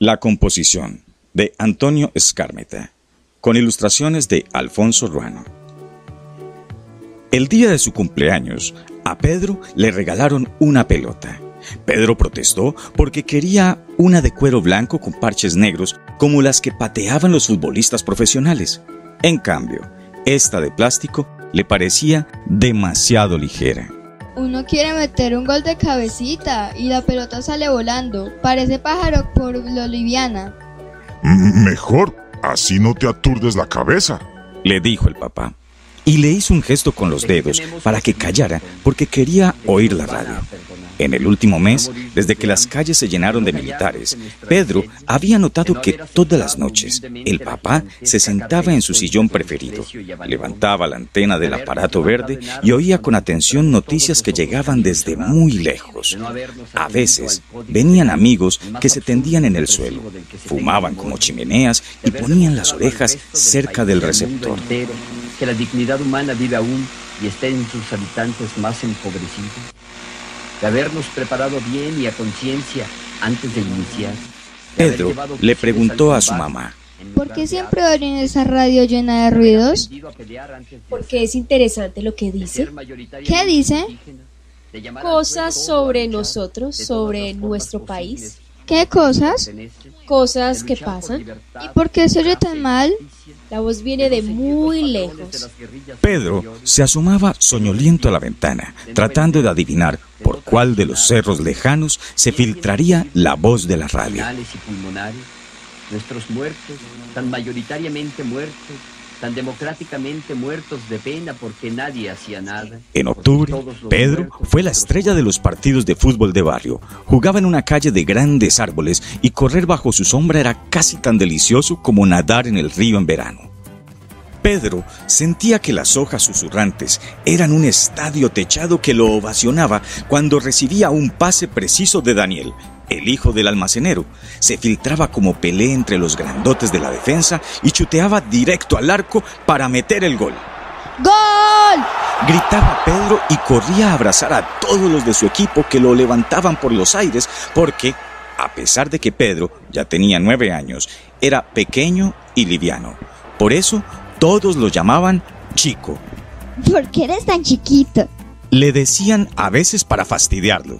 La composición de Antonio Skármeta, con ilustraciones de Alfonso Ruano. El día de su cumpleaños, a Pedro le regalaron una pelota. Pedro protestó porque quería una de cuero blanco con parches negros como las que pateaban los futbolistas profesionales. En cambio, esta de plástico le parecía demasiado ligera. Uno quiere meter un gol de cabecita y la pelota sale volando. Parece pájaro por lo liviana. Mejor, así no te aturdes la cabeza, le dijo el papá. Y le hizo un gesto con los dedos para que callara porque quería oír la radio. En el último mes, desde que las calles se llenaron de militares, Pedro había notado que todas las noches el papá se sentaba en su sillón preferido, levantaba la antena del aparato verde y oía con atención noticias que llegaban desde muy lejos. A veces venían amigos que se tendían en el suelo, fumaban como chimeneas y ponían las orejas cerca del receptor. Que la dignidad humana vive aún y está en sus habitantes más empobrecidos, de habernos preparado bien y a conciencia antes de iniciar. Pedro le preguntó a su mamá: ¿por qué siempre oyen esa radio llena de ruidos? Porque es interesante lo que dice. ¿Qué dice? Cosas sobre nosotros, sobre nuestro país. ¿Qué cosas? Cosas que pasan. ¿Y por qué se oye tan mal? La voz viene de muy lejos. Pedro se asomaba soñoliento a la ventana, tratando de adivinar por cuál de los cerros lejanos se filtraría la voz de la radio. Nuestros muertos, tan mayoritariamente muertos, tan democráticamente muertos de pena porque nadie hacía nada. En octubre, Pedro fue la estrella de los partidos de fútbol de barrio. Jugaba en una calle de grandes árboles y correr bajo su sombra era casi tan delicioso como nadar en el río en verano. Pedro sentía que las hojas susurrantes eran un estadio techado que lo ovacionaba cuando recibía un pase preciso de Daniel, el hijo del almacenero. Se filtraba como Pelé entre los grandotes de la defensa y chuteaba directo al arco para meter el gol. ¡Gol! Gritaba Pedro y corría a abrazar a todos los de su equipo que lo levantaban por los aires porque, a pesar de que Pedro ya tenía 9 años, era pequeño y liviano. Por eso, todos lo llamaban Chico. ¿Por qué eres tan chiquito? Le decían a veces para fastidiarlo.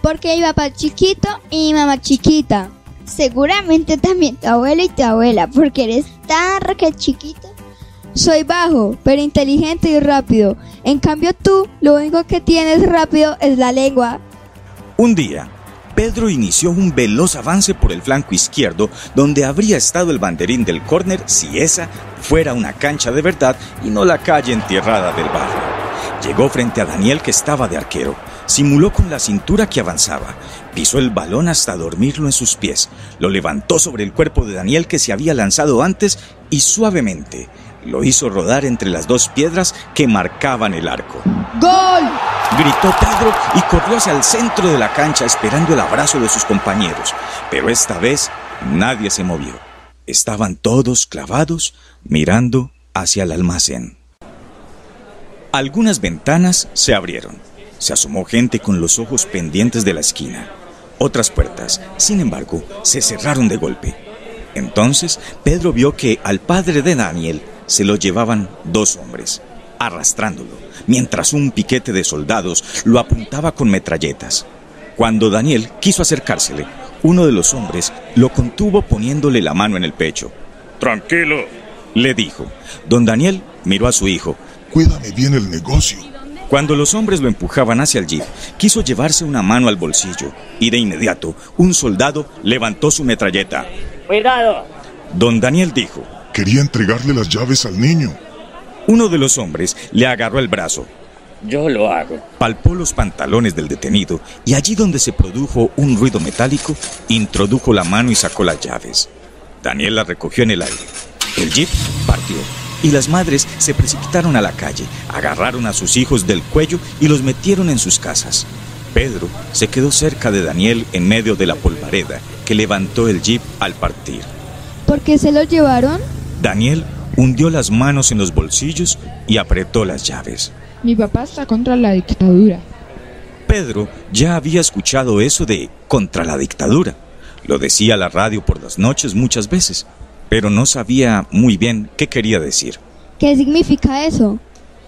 Porque mi papá chiquito y mi mamá chiquita. Seguramente también tu abuelo y tu abuela, porque eres tan chiquito. Soy bajo, pero inteligente y rápido. En cambio tú, lo único que tienes rápido es la lengua. Un día, Pedro inició un veloz avance por el flanco izquierdo, donde habría estado el banderín del córner si esa fuera una cancha de verdad y no la calle entierrada del barrio. Llegó frente a Daniel, que estaba de arquero. Simuló con la cintura que avanzaba. Pisó el balón hasta dormirlo en sus pies. Lo levantó sobre el cuerpo de Daniel, que se había lanzado antes, y suavemente lo hizo rodar entre las dos piedras que marcaban el arco. ¡Gol! Gritó Pedro y corrió hacia el centro de la cancha esperando el abrazo de sus compañeros. Pero esta vez nadie se movió. Estaban todos clavados mirando hacia el almacén. Algunas ventanas se abrieron. Se asomó gente con los ojos pendientes de la esquina. Otras puertas, sin embargo, se cerraron de golpe. Entonces, Pedro vio que al padre de Daniel se lo llevaban 2 hombres, arrastrándolo, mientras un piquete de soldados lo apuntaba con metralletas. Cuando Daniel quiso acercársele, uno de los hombres lo contuvo poniéndole la mano en el pecho. Tranquilo, le dijo. Don Daniel miró a su hijo. Cuídame bien el negocio. Cuando los hombres lo empujaban hacia el jeep, quiso llevarse una mano al bolsillo y de inmediato un soldado levantó su metralleta. ¡Cuidado! Don Daniel dijo: quería entregarle las llaves al niño. Uno de los hombres le agarró el brazo. Yo lo hago. Palpó los pantalones del detenido y allí donde se produjo un ruido metálico, introdujo la mano y sacó las llaves. Daniel las recogió en el aire. El jeep partió y las madres se precipitaron a la calle, agarraron a sus hijos del cuello y los metieron en sus casas. Pedro se quedó cerca de Daniel en medio de la polvareda que levantó el jeep al partir. ¿Por qué se los llevaron? Daniel hundió las manos en los bolsillos y apretó las llaves. Mi papá está contra la dictadura. Pedro ya había escuchado eso de contra la dictadura. Lo decía a la radio por las noches muchas veces, pero no sabía muy bien qué quería decir. ¿Qué significa eso?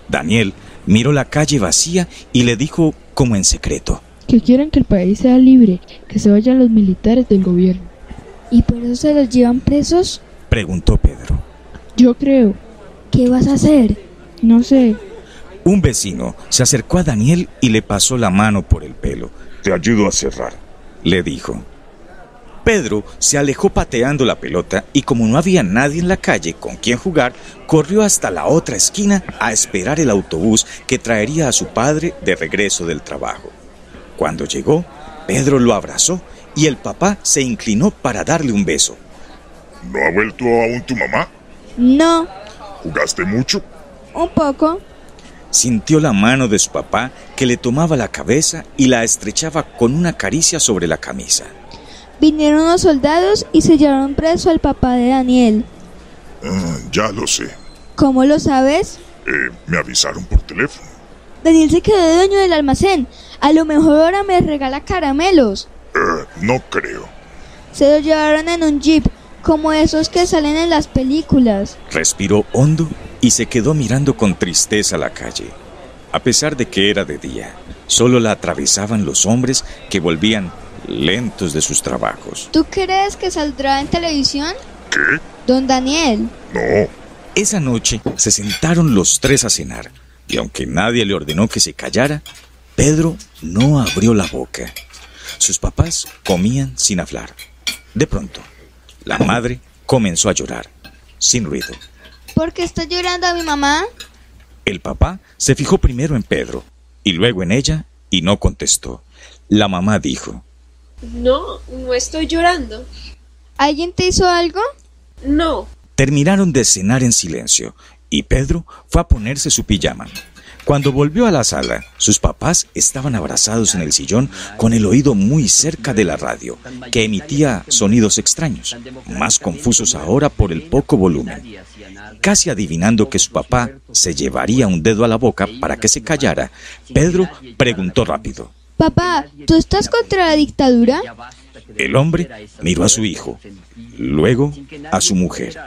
Daniel miró la calle vacía y le dijo como en secreto: Que quieren que el país sea libre, que se vayan los militares del gobierno. ¿Y por eso se los llevan presos? Preguntó Pedro. Yo creo. ¿Qué vas a hacer? No sé. Un vecino se acercó a Daniel y le pasó la mano por el pelo. Te ayudo a cerrar, le dijo. Pedro se alejó pateando la pelota y como no había nadie en la calle con quien jugar, corrió hasta la otra esquina a esperar el autobús que traería a su padre de regreso del trabajo. Cuando llegó, Pedro lo abrazó y el papá se inclinó para darle un beso. ¿No ha vuelto aún tu mamá? No. ¿Jugaste mucho? Un poco. Sintió la mano de su papá que le tomaba la cabeza y la estrechaba con una caricia sobre la camisa. Vinieron unos soldados y se llevaron preso al papá de Daniel. Ya lo sé. ¿Cómo lo sabes? Me avisaron por teléfono. Daniel se quedó dueño del almacén. A lo mejor ahora me regala caramelos. No creo. Se lo llevaron en un jeep, como esos que salen en las películas. Respiró hondo y se quedó mirando con tristeza la calle. A pesar de que era de día, solo la atravesaban los hombres que volvían lentos de sus trabajos. ¿Tú crees que saldrá en televisión? ¿Qué? Don Daniel. No. Esa noche se sentaron los tres a cenar, y aunque nadie le ordenó que se callara, Pedro no abrió la boca. Sus papás comían sin hablar. De pronto, la madre comenzó a llorar, sin ruido. ¿Por qué está llorando mi mamá? El papá se fijó primero en Pedro, y luego en ella, y no contestó. La mamá dijo: No, no estoy llorando. ¿Alguien te hizo algo? No. Terminaron de cenar en silencio, y Pedro fue a ponerse su pijama. Cuando volvió a la sala, sus papás estaban abrazados en el sillón con el oído muy cerca de la radio, que emitía sonidos extraños, más confusos ahora por el poco volumen. Casi adivinando que su papá se llevaría un dedo a la boca para que se callara, Pedro preguntó rápido: Papá, ¿tú estás contra la dictadura? El hombre miró a su hijo, luego a su mujer,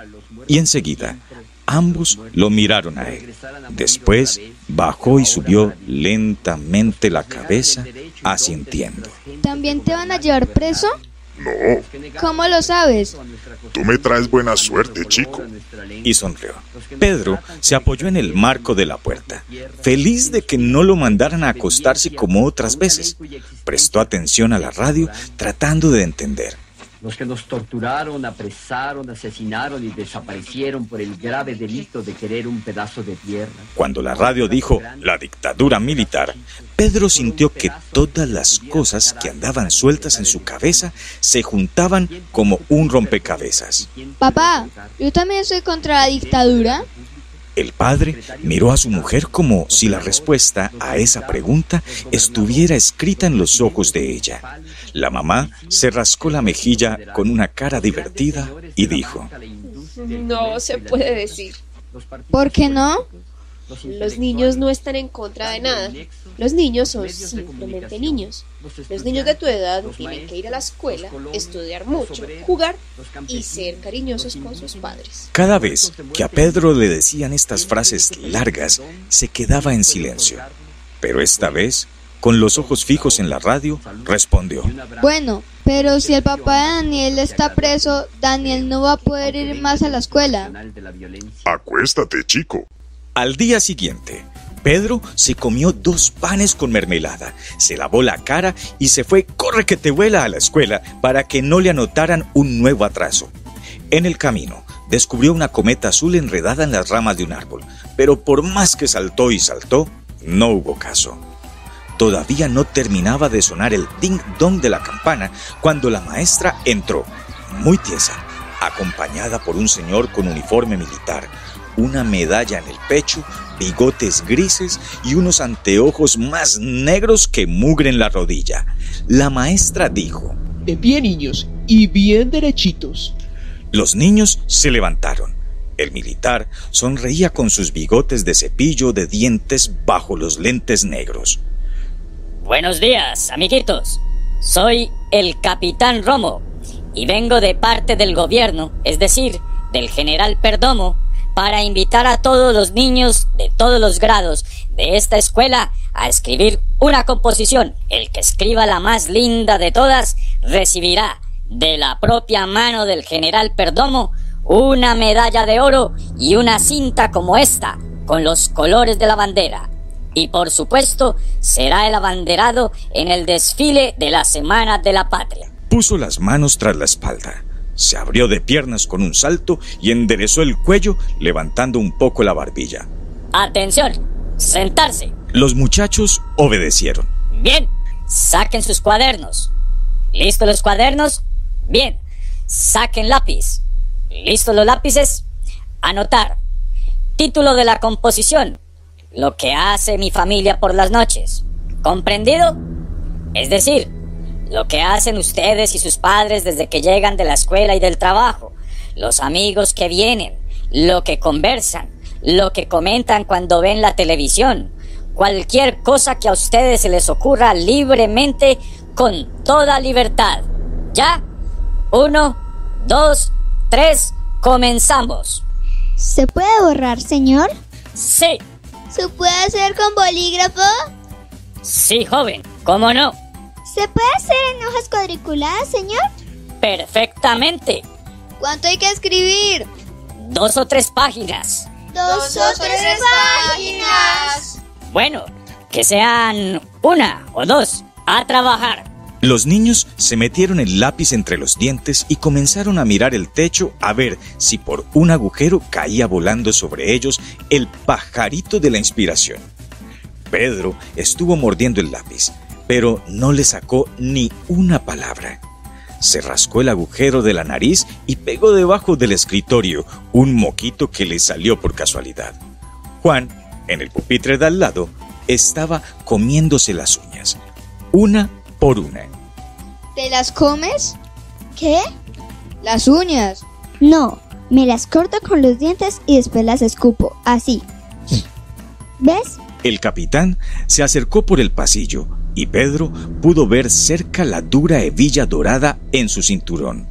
y enseguida ambos lo miraron a él. Después bajó y subió lentamente la cabeza, asintiendo. ¿También te van a llevar preso? No. ¿Cómo lo sabes? Tú me traes buena suerte, chico. Y sonrió. Pedro se apoyó en el marco de la puerta, feliz de que no lo mandaran a acostarse como otras veces. Prestó atención a la radio, tratando de entender. Los que nos torturaron, apresaron, asesinaron y desaparecieron por el grave delito de querer un pedazo de tierra. Cuando la radio dijo la dictadura militar, Pedro sintió que todas las cosas que andaban sueltas en su cabeza se juntaban como un rompecabezas. Papá, ¿yo también soy contra la dictadura? El padre miró a su mujer como si la respuesta a esa pregunta estuviera escrita en los ojos de ella. La mamá se rascó la mejilla con una cara divertida y dijo: No se puede decir. ¿Por qué no? Los niños no están en contra de nada. Los niños son simplemente niños. Los niños de tu edad tienen que ir a la escuela, estudiar mucho, jugar y ser cariñosos con sus padres. Cada vez que a Pedro le decían estas frases largas, se quedaba en silencio. Pero esta vez, con los ojos fijos en la radio, respondió: Bueno, pero si el papá de Daniel está preso, Daniel no va a poder ir más a la escuela. Acuéstate, chico. Al día siguiente, Pedro se comió 2 panes con mermelada, se lavó la cara y se fue corre que te vuela a la escuela para que no le anotaran un nuevo atraso. En el camino, descubrió una cometa azul enredada en las ramas de un árbol, pero por más que saltó y saltó, no hubo caso. Todavía no terminaba de sonar el ding-dong de la campana cuando la maestra entró, muy tiesa, acompañada por un señor con uniforme militar, una medalla en el pecho, bigotes grises y unos anteojos más negros que mugre en la rodilla. La maestra dijo: De pie, niños, y bien derechitos. Los niños se levantaron. El militar sonreía con sus bigotes de cepillo de dientes bajo los lentes negros. Buenos días, amiguitos. Soy el Capitán Romo y vengo de parte del gobierno, es decir, del general Perdomo, para invitar a todos los niños de todos los grados de esta escuela a escribir una composición. El que escriba la más linda de todas recibirá de la propia mano del general Perdomo una medalla de oro y una cinta como esta, con los colores de la bandera. Y por supuesto, será el abanderado en el desfile de la Semana de la Patria. Puso las manos tras la espalda, se abrió de piernas con un salto y enderezó el cuello, levantando un poco la barbilla. ¡Atención! ¡Sentarse! Los muchachos obedecieron. Bien, saquen sus cuadernos. ¿Listos los cuadernos? Bien, saquen lápiz. ¿Listos los lápices? Anotar. Título de la composición: Lo que hace mi familia por las noches. ¿Comprendido? Es decir, lo que hacen ustedes y sus padres desde que llegan de la escuela y del trabajo, los amigos que vienen, lo que conversan, lo que comentan cuando ven la televisión, cualquier cosa que a ustedes se les ocurra libremente, con toda libertad. ¿Ya? 1, 2, 3, comenzamos. ¿Se puede borrar, señor? Sí. ¿Se puede hacer con bolígrafo? Sí, joven, ¿cómo no? ¿Se puede hacer en hojas cuadriculadas, señor? Perfectamente. ¿Cuánto hay que escribir? 2 o 3 páginas. 2 o 3 páginas. Bueno, que sean 1 o 2. A trabajar. Los niños se metieron el lápiz entre los dientes y comenzaron a mirar el techo a ver si por un agujero caía volando sobre ellos el pajarito de la inspiración. Pedro estuvo mordiendo el lápiz, pero no le sacó ni una palabra. Se rascó el agujero de la nariz y pegó debajo del escritorio un moquito que le salió por casualidad. Juan, en el pupitre de al lado, estaba comiéndose las uñas, una por una. ¿Te las comes? ¿Qué? Las uñas. No, me las corto con los dientes y después las escupo, así. ¿Ves? El capitán se acercó por el pasillo y Pedro pudo ver cerca la dura hebilla dorada en su cinturón.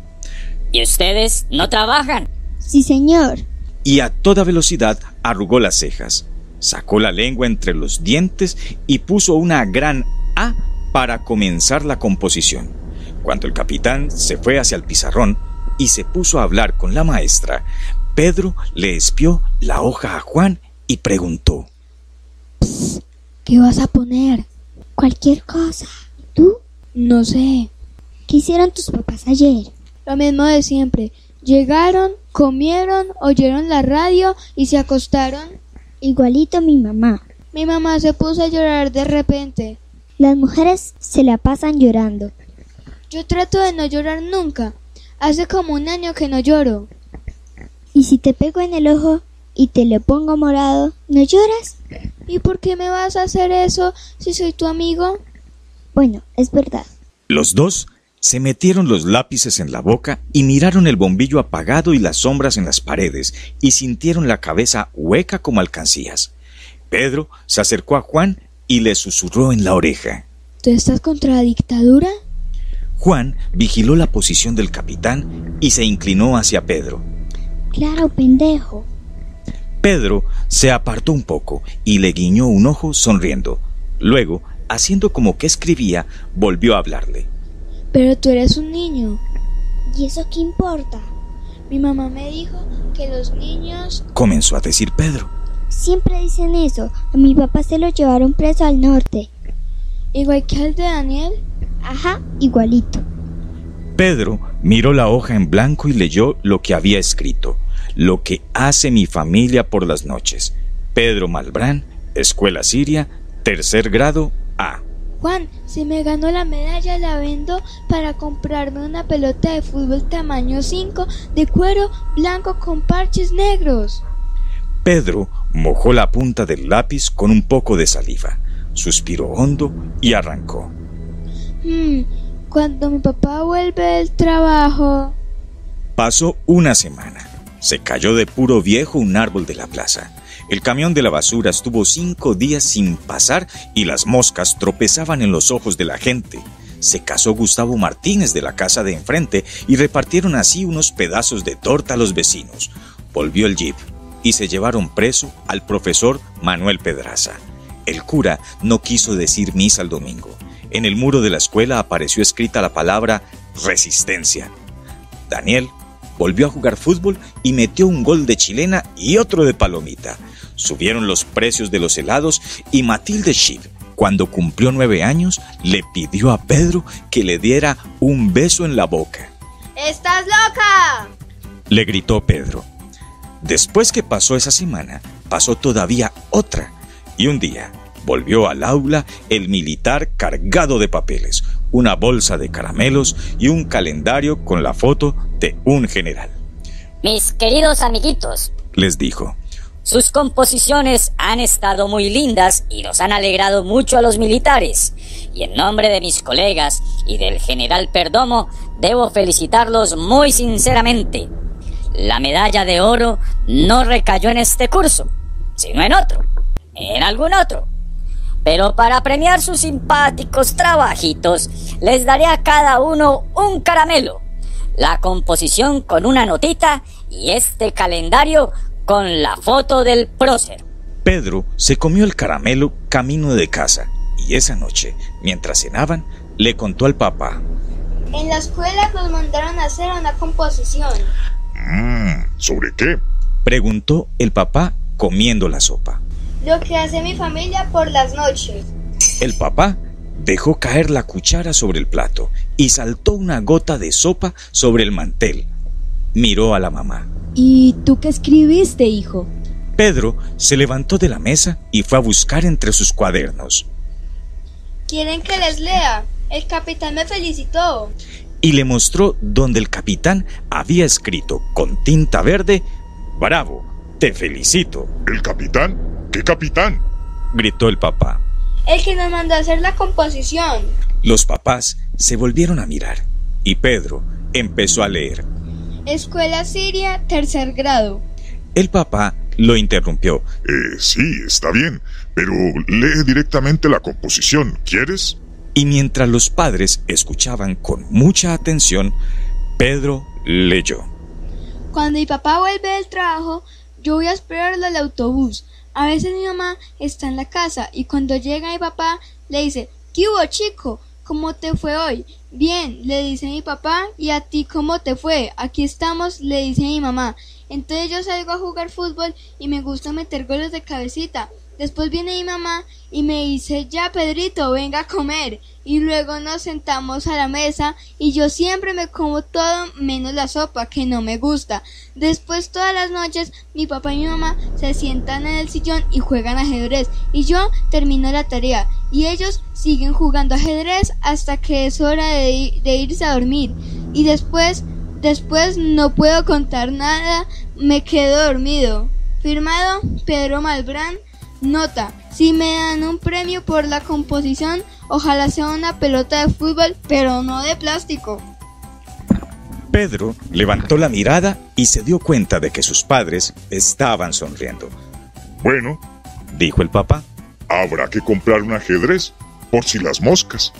¿Y ustedes no trabajan? Sí, señor. Y a toda velocidad arrugó las cejas, sacó la lengua entre los dientes y puso una gran A para comenzar la composición. Cuando el capitán se fue hacia el pizarrón y se puso a hablar con la maestra, Pedro le espió la hoja a Juan y preguntó: ¿Qué vas a poner? Cualquier cosa. ¿Tú? No sé. ¿Qué hicieron tus papás ayer? Lo mismo de siempre. Llegaron, comieron, oyeron la radio y se acostaron. Igualito mi mamá. Mi mamá se puso a llorar de repente. Las mujeres se la pasan llorando. Yo trato de no llorar nunca. Hace como 1 año que no lloro. ¿Y si te pego en el ojo y te le pongo morado, no lloras? ¿Y por qué me vas a hacer eso si soy tu amigo? Bueno, es verdad. Los dos se metieron los lápices en la boca y miraron el bombillo apagado y las sombras en las paredes y sintieron la cabeza hueca como alcancías. Pedro se acercó a Juan y le susurró en la oreja: ¿Tú estás contra la dictadura? Juan vigiló la posición del capitán y se inclinó hacia Pedro. Claro, pendejo. Pedro se apartó un poco y le guiñó un ojo sonriendo. Luego, haciendo como que escribía, volvió a hablarle. Pero tú eres un niño. ¿Y eso qué importa? Mi mamá me dijo que los niños... comenzó a decir Pedro. Siempre dicen eso. A mi papá se lo llevaron preso al norte. ¿Igual que al de Daniel? Ajá, igualito. Pedro miró la hoja en blanco y leyó lo que había escrito: Lo que hace mi familia por las noches. Pedro Malbrán, Escuela Siria, 3er grado A. Juan, si me gano la medalla la vendo para comprarme una pelota de fútbol tamaño 5 de cuero blanco con parches negros. Pedro mojó la punta del lápiz con un poco de saliva, suspiró hondo y arrancó. Cuando mi papá vuelve del trabajo... Pasó una semana. Se cayó de puro viejo un árbol de la plaza. El camión de la basura estuvo 5 días sin pasar y las moscas tropezaban en los ojos de la gente. se casó Gustavo Martínez de la casa de enfrente y repartieron así unos pedazos de torta a los vecinos. Volvió el jeep y se llevaron preso al profesor Manuel Pedraza. El cura no quiso decir misa el domingo. En el muro de la escuela apareció escrita la palabra resistencia. Daniel volvió a jugar fútbol y metió un gol de chilena y otro de palomita. Subieron los precios de los helados y Matilde Schiff, cuando cumplió 9 años, le pidió a Pedro que le diera un beso en la boca. ¡Estás loca!, le gritó Pedro. Después que pasó esa semana, pasó todavía otra, y un día volvió al aula el militar cargado de papeles, una bolsa de caramelos y un calendario con la foto de un general. Mis queridos amiguitos, les dijo, sus composiciones han estado muy lindas y nos han alegrado mucho a los militares. Y en nombre de mis colegas y del general Perdomo, debo felicitarlos muy sinceramente. La medalla de oro no recayó en este curso, sino en otro, en algún otro. Pero para premiar sus simpáticos trabajitos, les daré a cada uno un caramelo, la composición con una notita y este calendario con la foto del prócer. Pedro se comió el caramelo camino de casa y esa noche, mientras cenaban, le contó al papá. En la escuela nos mandaron a hacer una composición. ¿Sobre qué? Preguntó el papá comiendo la sopa. Lo que hace mi familia por las noches. El papá dejó caer la cuchara sobre el plato y saltó una gota de sopa sobre el mantel. Miró a la mamá. ¿Y tú qué escribiste, hijo? Pedro se levantó de la mesa y fue a buscar entre sus cuadernos. ¿Quieren que les lea? El capitán me felicitó. Y le mostró donde el capitán había escrito con tinta verde: «Bravo, te felicito». ¿El capitán? ¿Qué capitán?, gritó el papá. El que nos mandó a hacer la composición. Los papás se volvieron a mirar y Pedro empezó a leer. Escuela Siria, 3er grado. El papá lo interrumpió. Sí, está bien, pero lee directamente la composición, ¿quieres? Y mientras los padres escuchaban con mucha atención, Pedro leyó. Cuando mi papá vuelve del trabajo, yo voy a esperarlo al autobús. A veces mi mamá está en la casa y cuando llega mi papá le dice: ¿Qué hubo, chico? ¿Cómo te fue hoy? Bien, le dice mi papá. ¿Y a ti cómo te fue? Aquí estamos, le dice mi mamá. Entonces yo salgo a jugar fútbol y me gusta meter goles de cabecita. Después viene mi mamá y me dice: ya, Pedrito, venga a comer. Y luego nos sentamos a la mesa y yo siempre me como todo menos la sopa, que no me gusta. Después todas las noches mi papá y mi mamá se sientan en el sillón y juegan ajedrez y yo termino la tarea y ellos siguen jugando ajedrez hasta que es hora de irse a dormir. Y después no puedo contar nada, me quedo dormido. Firmado Pedro Malbrán. Nota: si me dan un premio por la composición, ojalá sea una pelota de fútbol, pero no de plástico. Pedro levantó la mirada y se dio cuenta de que sus padres estaban sonriendo. Bueno, dijo el papá, habrá que comprar un ajedrez, por si las moscas.